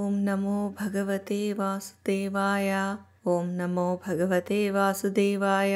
ఓం నమో భగవతే వాసుదేవాయ. ఓం నమో భగవతే వాసుదేవాయ.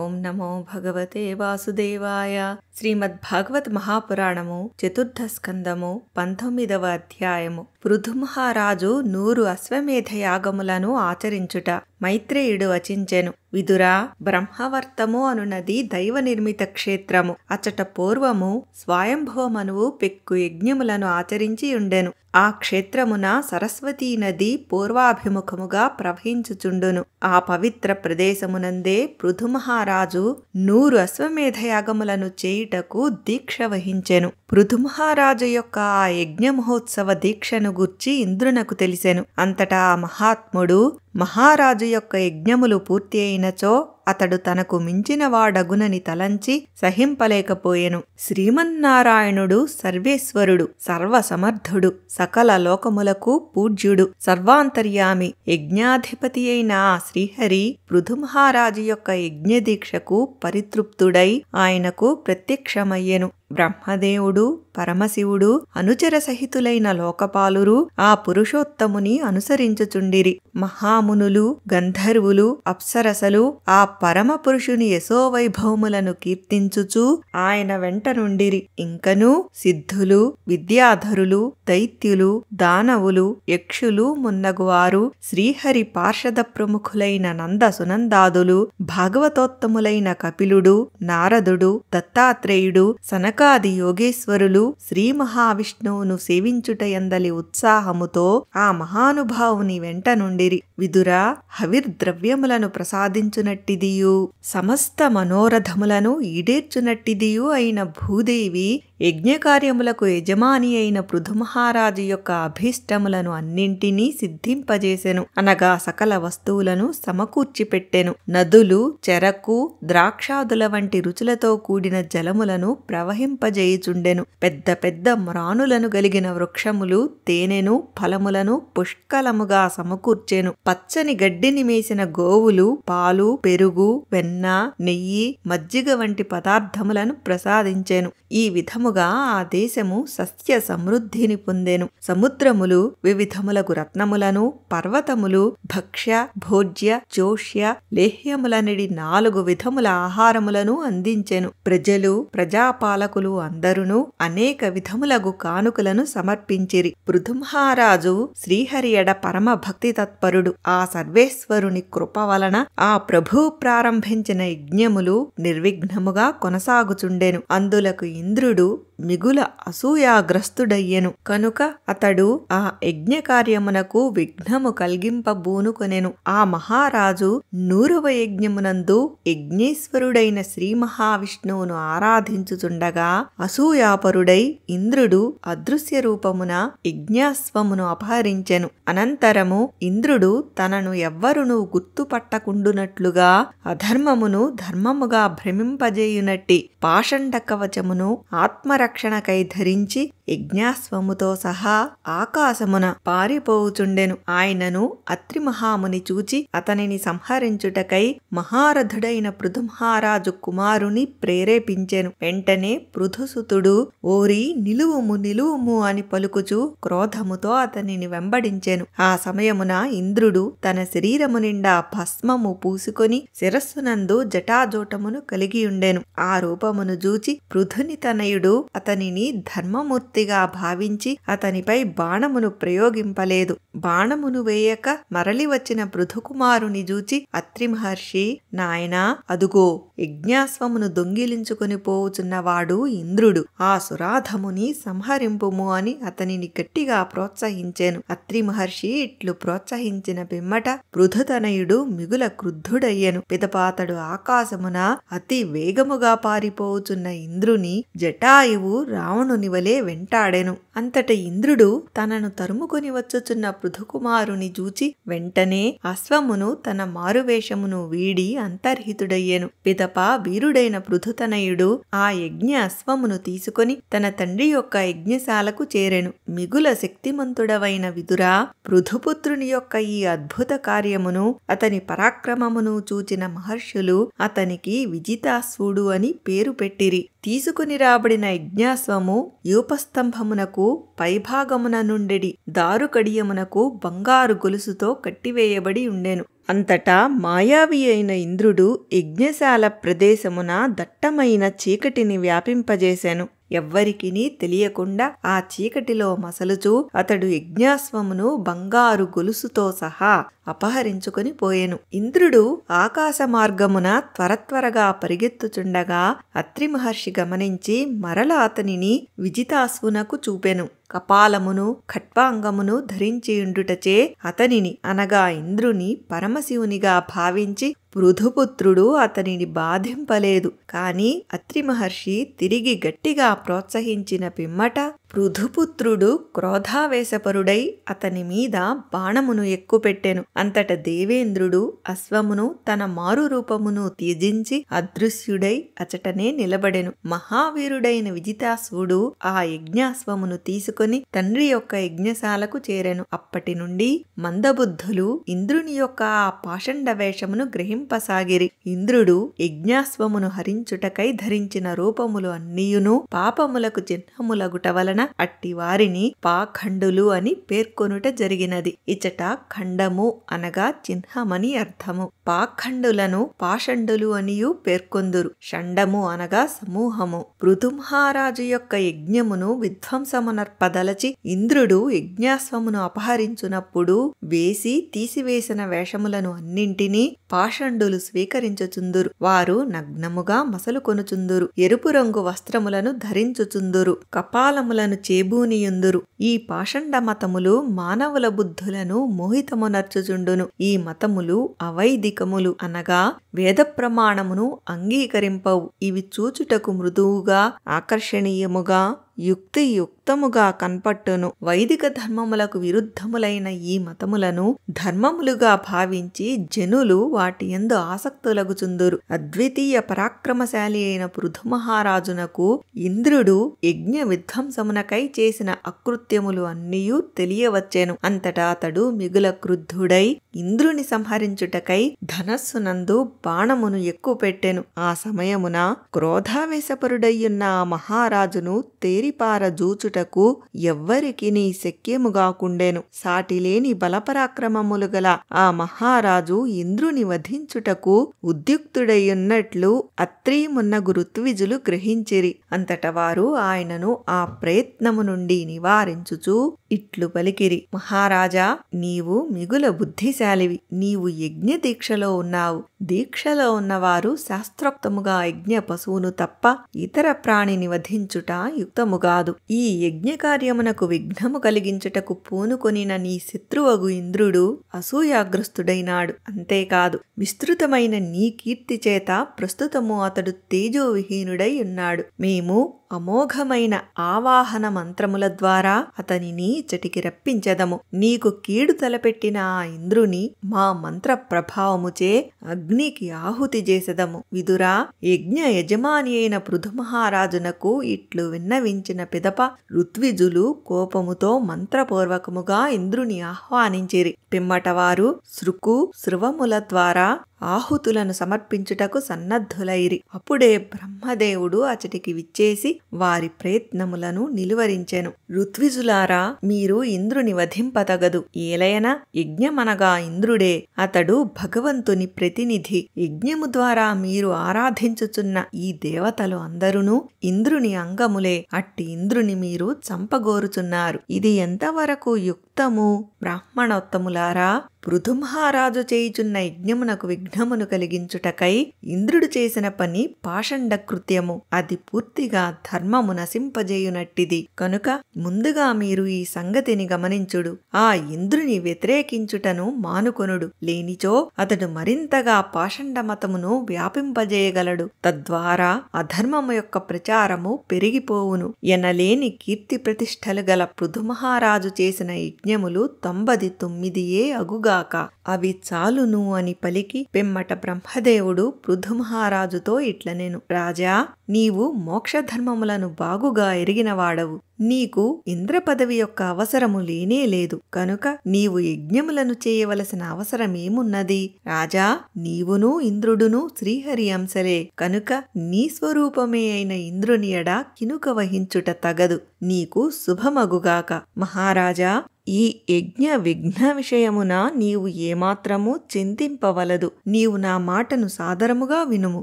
ఓం నమో భగవతే వాసుదేవాయ. శ్రీమద్భాగవత మహాపురాణము చతుర్థ స్కందము 19వ అధ్యాయము. పృథు మహారాజు 100 అశ్వమేధ యాగములను ఆచరించుట. మైత్రేయుడు వచించెను. విదురా, బ్రహ్మవర్తము అనునది దైవ నిర్మిత క్షేత్రము. అచట పూర్వము స్వయంభవమనువు పెక్కు యజ్ఞములను ఆచరించి ఉండెను. ఆ క్షేత్రమున సరస్వతీ నది పూర్వాభిముఖముగా ప్రవహించుచుండును. ఆ పవిత్ర ప్రదేశమునందే పృథు మహారాజు 100 అశ్వమేధ యాగములను చేయుటకు దీక్ష వహించెను. పృథు మహారాజు యొక్క ఆ యజ్ఞ మహోత్సవ దీక్షను గూర్చి ఇంద్రునకు తెలిసెను. అంతటా ఆ మహాత్ముడు మహారాజు యొక్క యజ్ఞములు పూర్తి అయినచో అతడు తనకు మించిన వాడగునని తలంచి సహింపలేకపోయెను. శ్రీమన్నారాయణుడు సర్వేశ్వరుడు, సర్వసమర్థుడు, సకల లోకములకు పూజ్యుడు, సర్వాంతర్యామి, యజ్ఞాధిపతి అయిన ఆ శ్రీహరి పృథు మహారాజు యొక్క యజ్ఞదీక్షకు పరితృప్తుడై ఆయనకు ప్రత్యక్షమయ్యెను. బ్రహ్మదేవుడు, పరమశివుడు, అనుచర సహితులైన లోకపాలురు ఆ పురుషోత్తముని అనుసరించుచుండిరి. మహామునులు, గంధర్వులు, అప్సరసలు ఆ పరమ పురుషుని యశోవైభవములను కీర్తించుచు ఆయన వెంట నుండిరి. ఇంకనూ సిద్ధులు, విద్యాధరులు, దైత్యులు, దానవులు, యక్షులు మున్నగువారు శ్రీహరి పార్షద ప్రముఖులైన నంద సునందాదులు, భాగవతోత్తములైన కపిలుడు, నారదుడు, దత్తాత్రేయుడు, సనకాది యోగేశ్వరులు శ్రీ మహావిష్ణువును సేవించుటయందలి ఉత్సాహముతో ఆ మహానుభావుని వెంట నుండిరి. విదురా, హవిర్ద్రవ్యములను ప్రసాదించునట్టిదియు సమస్త మనోరథములను ఈడేర్చునట్టిదియు అయిన భూదేవి యజ్ఞకార్యములకు యజమాని అయిన పృథు మహారాజు యొక్క అభీష్టములను అన్నింటినీ సిద్ధింపజేసెను. అనగా సకల వస్తువులను సమకూర్చిపెట్టెను. నదులు, చెరకు, ద్రాక్షాదుల వంటి రుచులతో కూడిన జలములను ప్రవహింపజేయుచుండెను. పెద్ద పెద్ద మ్రానులను గలిగిన వృక్షములు తేనెను, ఫలములను పుష్కలముగా సమకూర్చెను. పచ్చని గడ్డిని మేసిన గోవులు పాలు, పెరుగు, వెన్న, నెయ్యి, మజ్జిగ వంటి పదార్థములను ప్రసాదించెను. ఈ విధముగా ఆ దేశము సస్య సమృద్ధిని పొందెను. సముద్రములు వివిధములకు రత్నములను, పర్వతములు భక్ష్య, భోజ్య, చోష్య, లేహ్యములనడి 4 విధముల ఆహారములను అందించెను. ప్రజలు, ప్రజాపాలకులు అందరును అనేక విధములగు కానుకలను సమర్పించిరి. పృథు మహారాజు శ్రీహరి ఎడ పరమ భక్తి తత్పరుడు. ఆ సర్వేశ్వరుని కృప వలన ఆ ప్రభువు ప్రారంభించిన యజ్ఞములు నిర్విఘ్నముగా కొనసాగుచుండెను. అందులకు ఇంద్రుడు మిగుల అసూయాగ్రస్తుడయ్యెను. కనుక అతడు ఆ యజ్ఞ కార్యమునకు విఘ్నము కలిగింపబూనుకొనెను. ఆ మహారాజు 100వ యజ్ఞమునందు యజ్ఞేశ్వరుడైన శ్రీ మహావిష్ణువును ఆరాధించుచుండగా అసూయాపరుడై ఇంద్రుడు అదృశ్య రూపమున యజ్ఞాశ్వమును అపహరించెను. అనంతరము ఇంద్రుడు తనను ఎవ్వరునూ గుర్తుపట్టకుండునట్లుగా అధర్మమును ధర్మముగా భ్రమింపజేయునట్టి పాషండ కవచమును ఆత్మరక్షణకై ధరించి యజ్ఞాశ్వముతో సహా ఆకాశమున పారిపోవుచుండెను. ఆయనను అత్రి మహాముని చూచి అతనిని సంహరించుటకై మహారథుడైన పృథు మహారాజు కుమారుని ప్రేరేపించెను. వెంటనే పృథుసుతుడు ఓరి నిలువుము నిలువుము అని పలుకుచు క్రోధముతో అతనిని వెంబడించెను. ఆ సమయమున ఇంద్రుడు తన శరీరము నిండా భస్మము పూసుకొని శిరస్సునందు జటాజోటమును కలిగియుండెను. ఆ రూపమును చూచి పృథుని తనయుడు అతనిని ధర్మమూర్తిగా భావించి అతనిపై బాణమును ప్రయోగింపలేదు. బాణమును వేయక మరలి వచ్చిన పృథుకుమారుని చూచి అత్రి మహర్షి, నాయనా, అదుగో యజ్ఞాశ్వమును దొంగిలించుకుని పోవుచున్నవాడు ఇంద్రుడు. ఆ సురాధముని సంహరింపుము అని అతనిని గట్టిగా ప్రోత్సహించెను. అత్రి మహర్షి ఇట్లు ప్రోత్సహించిన పిమ్మట పృథుతనయుడు మిగుల క్రుద్ధుడయ్యెను. పిదపాతడు ఆకాశమున అతి వేగముగా పారిపోవుచున్న ఇంద్రుని జటాయువు రావణుని వలె వెంటాడెను. అంతట ఇంద్రుడు తనను తరుముకొని వచ్చుచున్న పృథుకుమారుని చూచి వెంటనే అశ్వమును తన మారువేషమును వీడి అంతర్హితుడయ్యెను. పిదప పిదప వీరుడైన పృథుతనయుడు ఆ యజ్ఞ అశ్వమును తీసుకొని తన తండ్రి యొక్క యజ్ఞశాలకు చేరెను. మిగుల శక్తిమంతుడవైన విదురా, పృథుపుత్రుని యొక్క ఈ అద్భుత కార్యమును అతని పరాక్రమమును చూచిన మహర్షులు అతనికి విజితాశ్వుడు అని పేరు పెట్టిరి. తీసుకుని రాబడిన యజ్ఞాశ్వము యూపస్తంభమునకు పైభాగమున నుండెడి దారుకడియమునకు బంగారు గొలుసుతో కట్టివేయబడి ఉండెను. అంతటా మాయావి అయిన ఇంద్రుడు యజ్ఞశాల ప్రదేశమున దట్టమైన చీకటిని వ్యాపింపజేశాను. ఎవ్వరికినీ తెలియకుండా ఆ చీకటిలో మసలుచూ అతడు యజ్ఞాశ్వమును బంగారు గొలుసుతో సహా అపహరించుకొని పోయెను. ఇంద్రుడు ఆకాశ మార్గమున త్వరత్వరగా పరిగెత్తుచుండగా అత్రి మహర్షి గమనించి మరల అతనిని విజితాశ్వునకు చూపెను. కపాలమును ఖట్వాంగమును ధరించియుండుటచే అతనిని అనగా ఇంద్రుని పరమశివునిగా భావించి పృథుపుత్రుడు అతనిని బాధింపలేదు. కాని అత్రి మహర్షి తిరిగి గట్టిగా ప్రోత్సహించిన పిమ్మట పృథుపుత్రుడు క్రోధావేశపరుడై అతని మీద బాణమును ఎక్కుపెట్టెను. అంతట దేవేంద్రుడు అశ్వమును తన మారు రూపమును త్యజించి అదృశ్యుడై అచటనే నిలబడెను. మహావీరుడైన విజితాశ్వుడు ఆ యజ్ఞాశ్వమును తీసుకొని తండ్రి యొక్క యజ్ఞశాలకు చేరెను. అప్పటి నుండి మందబుద్ధులు ఇంద్రుని యొక్క ఆ పాషండ వేషమును గ్రహింపసాగిరి. ఇంద్రుడు యజ్ఞాశ్వమును హరించుటకై ధరించిన రూపములు అన్నియును పాపములకు చిహ్నములగుట వలన అట్టి వారిని పాఖండులు అని పేర్కొనుట జరిగినది. ఇచట ఖండము అనగా చిహ్నమని అర్థము. పాఖండులను పాషండులు అనియు పేర్కొందురు. షండము అనగా సమూహము. పృథుమహారాజు యొక్క యజ్ఞమును విధ్వంసమునర్పదలచి ఇంద్రుడు యజ్ఞాశ్వమును అపహరించునప్పుడు వేసి తీసివేసిన వేషములను అన్నింటినీ పాషండులు స్వీకరించుచుందురు. వారు నగ్నముగా మసలు కొనుచుందురు. ఎరుపు రంగు వస్త్రములను ధరించుచుందురు. కపాలములను చేబూనియుందురు. ఈ పాషండ మతములు మానవుల బుద్ధులను మోహితమునర్చుచుండును. ఈ మతములు అవైదికములు అనగా వేద ప్రమాణమును అంగీకరింపవు. ఇవి చూచుటకు మృదువుగా ఆకర్షణీయముగా యుక్తియుక్తముగా కన్పట్టును. వైదిక ధర్మములకు విరుద్ధములైన ఈ మతములను ధర్మములుగా భావించి జనులు వాటి యందు ఆసక్తులగుచుందురు. అద్వితీయ పరాక్రమశాలి అయిన పృథుమహారాజునకు ఇంద్రుడు యజ్ఞ విధ్వంసమునకై చేసిన అకృత్యములు అన్నియూ తెలియవచ్చెను. అంతటా అతడు మిగుల క్రుద్ధుడై ఇంద్రుని సంహరించుటకై ధనస్సునందు బాణమును ఎక్కుపెట్టెను. ఆ సమయమున క్రోధావేశపరుడయ్యున్న ఆ మహారాజును తేరిపారజూచుటకు ఎవ్వరికినీ శక్యముగాకుండెను. సాటిలేని బలపరాక్రమములు గల ఆ మహారాజు ఇంద్రుని వధించుటకు ఉద్యుక్తుడయ్యున్నట్లు అత్రి మున్నగు ఋత్విజులు గ్రహించిరి. అంతట వారు ఆయనను ఆ ప్రయత్నము నుండి నివారించుచు ఇట్లు పలికిరి: మహారాజా, నీవు మిగుల బుద్ధిశాలివి. నీవు యజ్ఞ దీక్షలో ఉన్నావు. దీక్షలో ఉన్నవారు శాస్త్రోక్తముగా యజ్ఞ పశువును తప్ప ఇతర ప్రాణిని వధించుట యుక్తముగాదు. ఈ యజ్ఞ కార్యమునకు విఘ్నము కలిగించుటకు పూనుకొనిన నీ శత్రువగు ఇంద్రుడు అసూయాగ్రస్తుడైనాడు. అంతేకాదు, విస్తృతమైన నీ కీర్తి చేత ప్రస్తుతము అతడు తేజోవిహీనుడై ఉన్నాడు. మేము అమోఘమైన ఆవాహన మంత్రముల ద్వారా అతనిని ఇచ్చటికి రప్పించెదము. నీకు కీడు తలపెట్టిన ఆ ఇంద్రుని మా మంత్ర ప్రభావముచే అగ్నికి ఆహుతి చేసెదము. విదురా, యజ్ఞ యజమాని అయిన పృథుమహారాజునకు ఇట్లు విన్నవించిన పిదప ఋత్విజులు కోపముతో మంత్రపూర్వకముగా ఇంద్రుని ఆహ్వానించిరి. పిమ్మటవారు శృకు శృవముల ద్వారా ఆహుతులను సమర్పించుటకు సన్నద్ధులైరి. అప్పుడే బ్రహ్మదేవుడు అచటికి విచ్చేసి వారి ప్రయత్నములను నిలువరించెను. ఋత్విజులారా, మీరు ఇంద్రుని వధింపతగదు. ఏలయన యజ్ఞమనగా ఇంద్రుడే. అతడు భగవంతుని ప్రతినిధి. యజ్ఞము ద్వారా మీరు ఆరాధించుచున్న ఈ దేవతలు అందరును ఇంద్రుని అంగములే. అట్టి ఇంద్రుని మీరు చంపగోరుచున్నారు. ఇది ఎంతవరకు యుక్తము? బ్రాహ్మణోత్తములారా, పృథుమహారాజు చేయుచున్న యజ్ఞమునకు విఘ్నమును కలిగించుటకై ఇంద్రుడు చేసిన పని పాషండ కృత్యము. అది పూర్తిగా ధర్మము నశింపజేయునట్టిది. కనుక ముందుగా మీరు ఈ సంగతిని గమనించుడు. ఆ ఇంద్రుని వ్యతిరేకించుటను మానుకొనుడు. లేనిచో అతడు మరింతగా పాషండ మతమును వ్యాపింపజేయగలడు. తద్వారా అధర్మము యొక్క ప్రచారము పెరిగిపోవును. ఎనలేని కీర్తి ప్రతిష్టలు గల పృథుమహారాజు చేసిన యజ్ఞములు 99 అగుగా మగుగాక, అవి చాలును అని పలికి పిమ్మట బ్రహ్మదేవుడు పృథుమహారాజుతో ఇట్లనెను. రాజా, నీవు మోక్షధర్మములను బాగుగా ఎరిగినవాడవు. నీకు ఇంద్ర పదవి యొక్క అవసరము లేనే లేదు. కనుక నీవు యజ్ఞములను చేయవలసిన అవసరమేమున్నది? రాజా, నీవును ఇంద్రుడును శ్రీహరి అంశలే. కనుక నీ స్వరూపమే అయిన ఇంద్రుని ఎడ కినుక వహించుట తగదు. నీకు శుభమగుగాక. మహారాజా, ఈ యజ్ఞ విఘ్న విషయమున నీవు ఏమాత్రము చింతింపవలదు. నీవు నా మాటను సాదరముగా వినుము.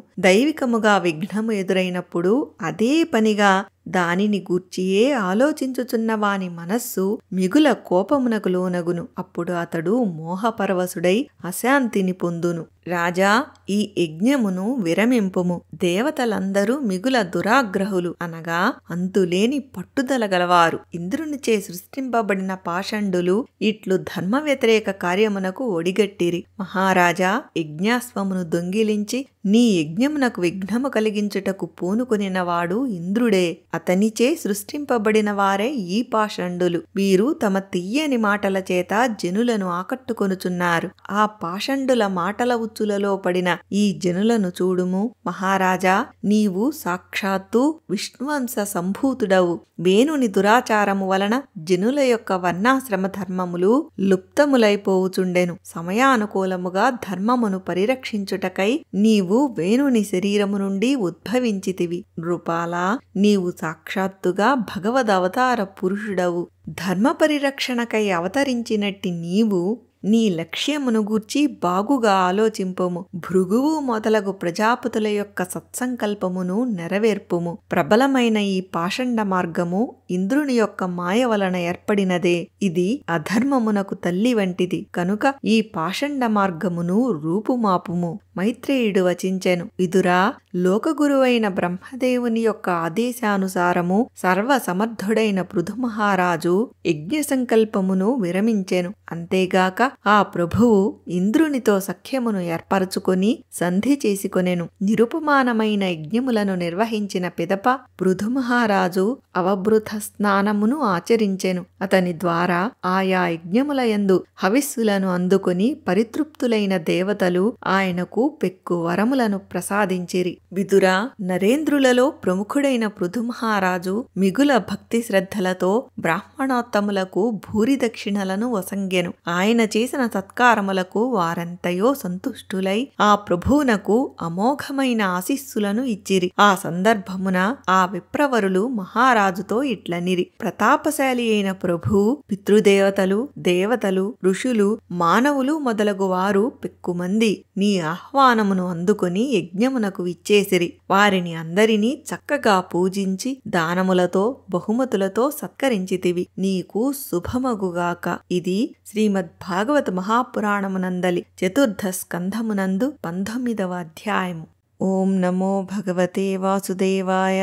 దైవికముగా విఘ్నము ఎదురైనప్పుడు అదే పనిగా దానిని గూర్చియే ఆలోచించుచున్న వాని మనస్సు మిగుల కోపమునకు లోనగును. అప్పుడు అతడు మోహపరవశుడై అశాంతిని పొందును. రాజా, ఈ యజ్ఞమును విరమింపుము. దేవతలందరూ మిగుల దురాగ్రహులు, అనగా అంతులేని పట్టుదల గలవారు. ఇంద్రునిచే సృష్టింపబడిన పాషండులు ఇట్లు ధర్మ వ్యతిరేక కార్యమునకు ఒడిగట్టిరి. మహారాజా, యజ్ఞాశ్వమును దొంగిలించి నీ యజ్ఞమునకు విఘ్నము కలిగించుటకు పూనుకొనినవాడు ఇంద్రుడే. అతనిచే సృష్టింపబడిన వారే ఈ పాషండులు. వీరు తమ తియ్యని మాటల చేత జనులను ఆకట్టుకొనుచున్నారు. ఆ పాషండుల మాటల ఉచ్చులలో పడిన ఈ జనులను చూడుము. మహారాజా, నీవు సాక్షాత్తు విష్ణువంశ సంభూతుడవు. వేణుని దురాచారము వలన జనుల యొక్క వర్ణాశ్రమ ధర్మములు లుప్తములైపోవుచుండెను. సమయానుకూలముగా ధర్మమును పరిరక్షించుటకై నీవు వేణుని శరీరము నుండి ఉద్భవించితివి. నృపాలా, నీవు సాక్షాత్తుగా భగవద్ అవతార పురుషుడవు. ధర్మ పరిరక్షణకై అవతరించినట్టి నీవు నీ లక్ష్యమును గూర్చి బాగుగా ఆలోచింపుము. భృగువు మొదలగు ప్రజాపతుల యొక్క సత్సంకల్పమును నెరవేర్పుము. ప్రబలమైన ఈ పాషండ మార్గము ఇంద్రుని యొక్క మాయ వలన ఏర్పడినదే. ఇది అధర్మమునకు తల్లి వంటిది. కనుక ఈ పాషండ మార్గమును రూపుమాపుము. మైత్రేయుడు వచించెను. విదురా, లోకగురువైన బ్రహ్మదేవుని యొక్క ఆదేశానుసారము సర్వసమర్థుడైన పృథుమహారాజు యజ్ఞ సంకల్పమును విరమించెను. అంతేగాక ఆ ప్రభువు ఇంద్రునితో సఖ్యమును ఏర్పరచుకొని సంధి చేసుకొనెను. నిరుపమానమైన యజ్ఞములను నిర్వహించిన పిదప పృథుమహారాజు అవభృత స్నానమును ఆచరించెను. అతని ద్వారా ఆయా యజ్ఞములయందు హవిస్సులను అందుకొని పరితృప్తులైన దేవతలు ఆయనకు పెక్కు వరములను ప్రసాదించిరి. విదురా, నరేంద్రులలో ప్రముఖుడైన పృథుమహారాజు మిగుల భక్తి శ్రద్ధలతో బ్రాహ్మణోత్తములకు భూరి దక్షిణలను వసంగెను. ఆయన చేసిన సత్కారములకు వారంతయో సంతుష్టులై ఆ ప్రభువునకు అమోఘమైన ఆశీస్సులను ఇచ్చిరి. ఆ సందర్భమున ఆ విప్రవరులు మహారాజుతో ఇట్లనిరి. ప్రతాపశాలి అయిన ప్రభువు పితృదేవతలు, దేవతలు, ఋషులు, మానవులు మొదలగు వారు పెక్కుమంది నీ ఆహ్వానమును అందుకొని యజ్ఞమునకు విచ్చేసిరి. వారిని అందరినీ చక్కగా పూజించి దానములతో బహుమతులతో సత్కరించితివి. నీకు శుభమగుగాక. ఇది శ్రీమద్భాగవత మహాపురాణమునందలి 4వ స్కంధమునందు 19వ అధ్యాయము. ఓం నమో భగవతే వాసుదేవాయ.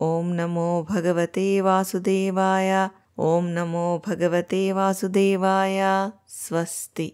ఓం నమో భగవతే వాసుదేవాయ. ఓం నమో భగవతే వాసుదేవాయ. స్వస్తి.